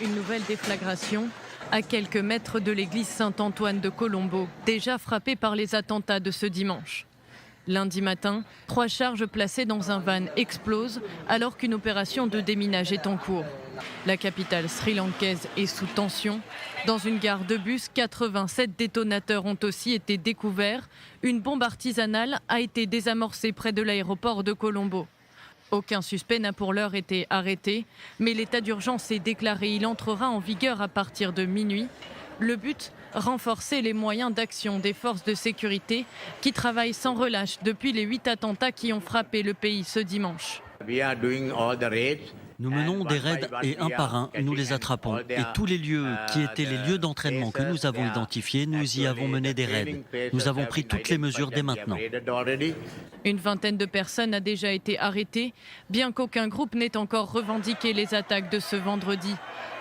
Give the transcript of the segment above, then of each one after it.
Une nouvelle déflagration à quelques mètres de l'église Saint-Antoine de Colombo, déjà frappée par les attentats de ce dimanche. Lundi matin, 3 charges placées dans un van explosent alors qu'une opération de déminage est en cours. La capitale sri-lankaise est sous tension. Dans une gare de bus, 87 détonateurs ont aussi été découverts. Une bombe artisanale a été désamorcée près de l'aéroport de Colombo. Aucun suspect n'a pour l'heure été arrêté, mais l'état d'urgence est déclaré. Il entrera en vigueur à partir de minuit. Le but, renforcer les moyens d'action des forces de sécurité qui travaillent sans relâche depuis les 8 attentats qui ont frappé le pays ce dimanche. Nous menons des raids et un par un, nous les attrapons. Et tous les lieux qui étaient les lieux d'entraînement que nous avons identifiés, nous y avons mené des raids. Nous avons pris toutes les mesures dès maintenant. Une vingtaine de personnes a déjà été arrêtée, bien qu'aucun groupe n'ait encore revendiqué les attaques de ce vendredi.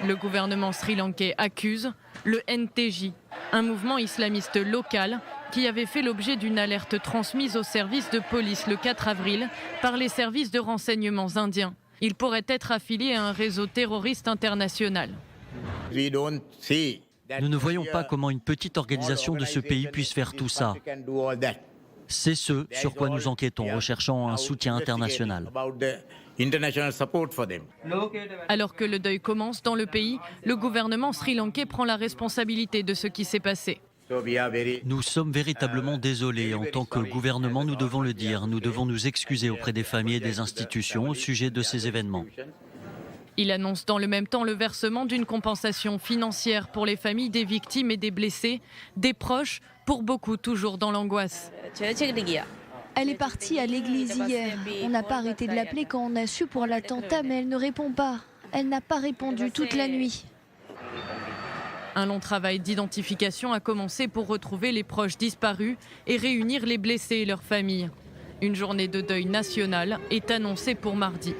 Le gouvernement sri-lankais accuse le NTJ, un mouvement islamiste local qui avait fait l'objet d'une alerte transmise aux services de police le 4 avril par les services de renseignements indiens. Il pourrait être affilié à un réseau terroriste international. Nous ne voyons pas comment une petite organisation de ce pays puisse faire tout ça. C'est ce sur quoi nous enquêtons, recherchant un soutien international. Alors que le deuil commence dans le pays, le gouvernement sri-lankais prend la responsabilité de ce qui s'est passé. Nous sommes véritablement désolés. En tant que gouvernement, nous devons le dire. Nous devons nous excuser auprès des familles et des institutions au sujet de ces événements. Il annonce dans le même temps le versement d'une compensation financière pour les familles des victimes et des blessés, des proches, pour beaucoup toujours dans l'angoisse. Elle est partie à l'église hier. On n'a pas arrêté de l'appeler quand on a su pour l'attentat, mais elle ne répond pas. Elle n'a pas répondu toute la nuit. Un long travail d'identification a commencé pour retrouver les proches disparus et réunir les blessés et leurs familles. Une journée de deuil national est annoncée pour mardi.